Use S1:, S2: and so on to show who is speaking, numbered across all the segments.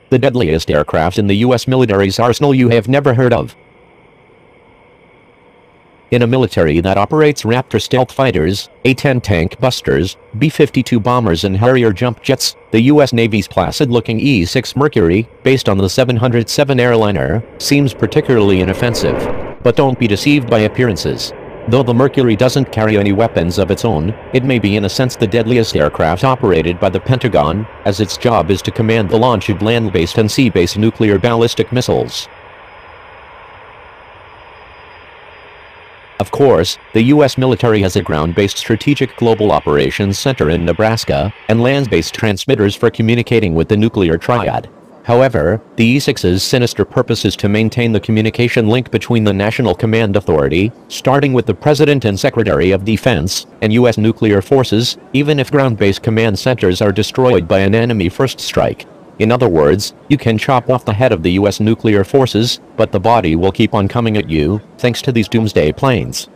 S1: the deadliest aircraft in the US military's arsenal you have never heard of. In a military that operates Raptor stealth fighters, A-10 tank busters, B-52 bombers and Harrier jump jets, the US Navy's placid-looking E-6 Mercury, based on the 707 airliner, seems particularly inoffensive. But don't be deceived by appearances. Though the Mercury doesn't carry any weapons of its own, it may be in a sense the deadliest aircraft operated by the Pentagon, as its job is to command the launch of land-based and sea-based nuclear ballistic missiles. Of course, the US military has a ground-based Strategic Global Operations Center in Nebraska, and land-based transmitters for communicating with the nuclear triad. However, the E-6's sinister purpose is to maintain the communication link between the National Command Authority, starting with the President and Secretary of Defense, and US nuclear forces, even if ground-based command centers are destroyed by an enemy first strike. In other words, you can chop off the head of the US nuclear forces, but the body will keep on coming at you, thanks to these doomsday planes.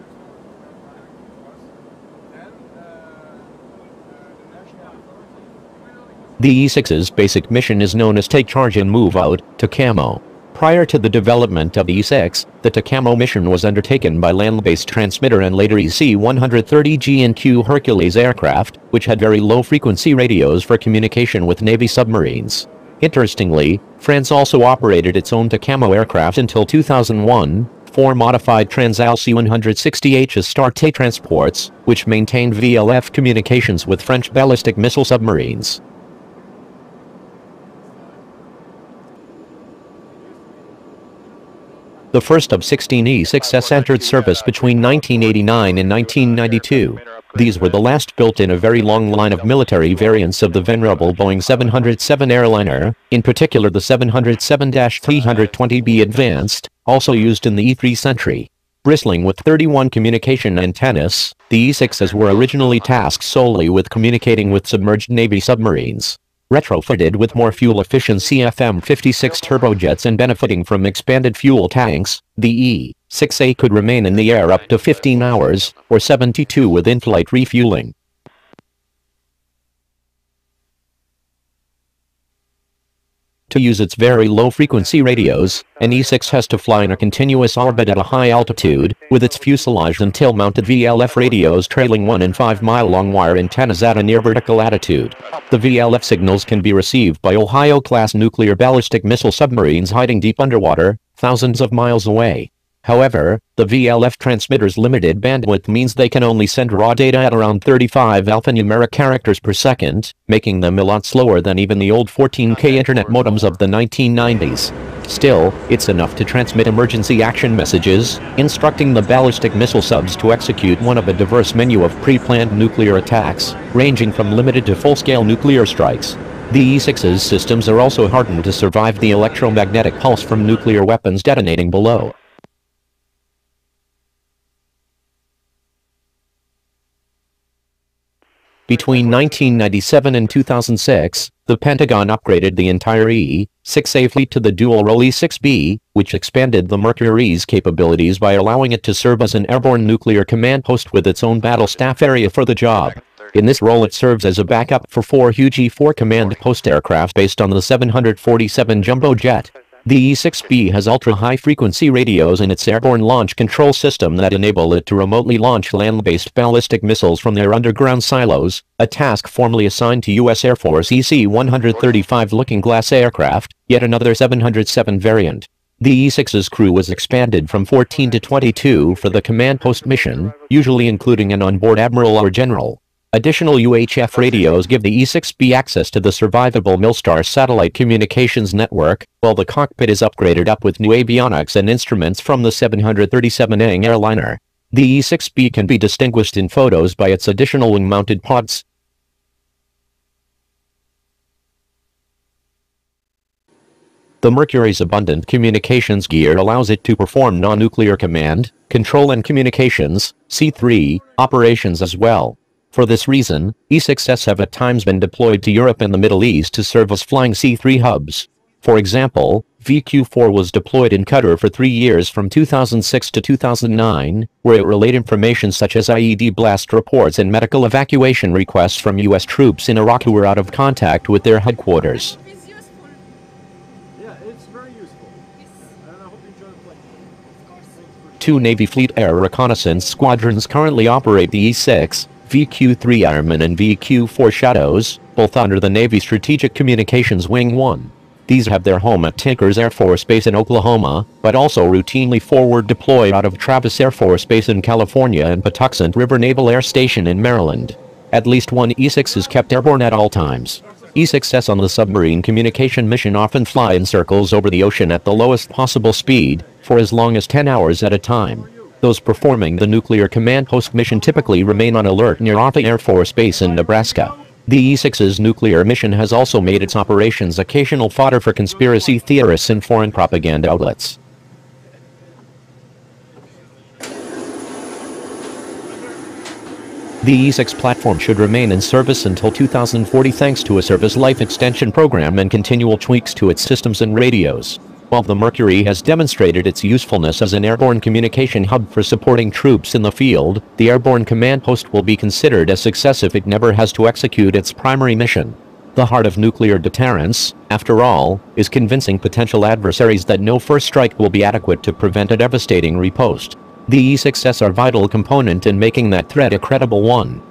S1: The E-6's basic mission is known as Take Charge and Move Out, TACAMO. Prior to the development of the E-6, the TACAMO mission was undertaken by land-based transmitter and later EC-130G and Q Hercules aircraft, which had very low-frequency radios for communication with Navy submarines. Interestingly, France also operated its own TACAMO aircraft until 2001, 4 modified Transal C-160H Astarte transports, which maintained VLF communications with French ballistic missile submarines. The first of 16 E-6s entered service between 1989 and 1992. These were the last built in a very long line of military variants of the venerable Boeing 707 airliner, in particular the 707-320B Advanced, also used in the E-3 Sentry. Bristling with 31 communication antennas, the E-6s were originally tasked solely with communicating with submerged Navy submarines. Retrofitted with more fuel-efficient CFM56 turbojets and benefiting from expanded fuel tanks, the E-6A could remain in the air up to 15 hours, or 72 with in-flight refueling. To use its very low-frequency radios, an E-6 has to fly in a continuous orbit at a high altitude, with its fuselage and tail-mounted VLF radios trailing 1 and 5-mile-long wire antennas at a near-vertical attitude. The VLF signals can be received by Ohio-class nuclear ballistic missile submarines hiding deep underwater, thousands of miles away. However, the VLF transmitter's limited bandwidth means they can only send raw data at around 35 alphanumeric characters per second, making them a lot slower than even the old 14K internet modems of the 1990s. Still, it's enough to transmit emergency action messages, instructing the ballistic missile subs to execute one of a diverse menu of pre-planned nuclear attacks, ranging from limited to full-scale nuclear strikes. The E-6's systems are also hardened to survive the electromagnetic pulse from nuclear weapons detonating below. Between 1997 and 2006, the Pentagon upgraded the entire E-6A fleet to the dual-role E-6B, which expanded the Mercury's capabilities by allowing it to serve as an airborne nuclear command post with its own battle staff area for the job. In this role it serves as a backup for 4 huge E-4 command post aircraft based on the 747 jumbo jet. The E-6B has ultra-high-frequency radios in its airborne launch control system that enable it to remotely launch land-based ballistic missiles from their underground silos, a task formerly assigned to U.S. Air Force EC-135 Looking Glass aircraft, yet another 707 variant. The E-6's crew was expanded from 14 to 22 for the command post mission, usually including an onboard admiral or general. Additional UHF radios give the E-6B access to the survivable Milstar satellite communications network, while the cockpit is upgraded up with new avionics and instruments from the 737 airliner. The E-6B can be distinguished in photos by its additional wing-mounted pods. The Mercury's abundant communications gear allows it to perform non-nuclear command, control and communications, C3, operations as well. For this reason, E-6s have at times been deployed to Europe and the Middle East to serve as flying C3 hubs. For example, VQ-4 was deployed in Qatar for 3 years from 2006 to 2009, where it relayed information such as IED blast reports and medical evacuation requests from U.S. troops in Iraq who were out of contact with their headquarters. Two Navy Fleet Air Reconnaissance Squadrons currently operate the E-6, VQ-3 Airmen and VQ-4 Shadows, both under the Navy Strategic Communications Wing 1. These have their home at Tinkers Air Force Base in Oklahoma, but also routinely forward deploy out of Travis Air Force Base in California and Patuxent River Naval Air Station in Maryland. At least one E-6 is kept airborne at all times. E-6s on the submarine communication mission often fly in circles over the ocean at the lowest possible speed, for as long as 10 hours at a time. Those performing the Nuclear Command Post mission typically remain on alert near Aidia Air Force Base in Nebraska. The E-6's nuclear mission has also made its operations occasional fodder for conspiracy theorists and foreign propaganda outlets. The E-6 platform should remain in service until 2040 thanks to a service life extension program and continual tweaks to its systems and radios. While the Mercury has demonstrated its usefulness as an airborne communication hub for supporting troops in the field, the airborne command post will be considered a success if it never has to execute its primary mission. The heart of nuclear deterrence, after all, is convincing potential adversaries that no first strike will be adequate to prevent a devastating riposte. The E-6s are a vital component in making that threat a credible one.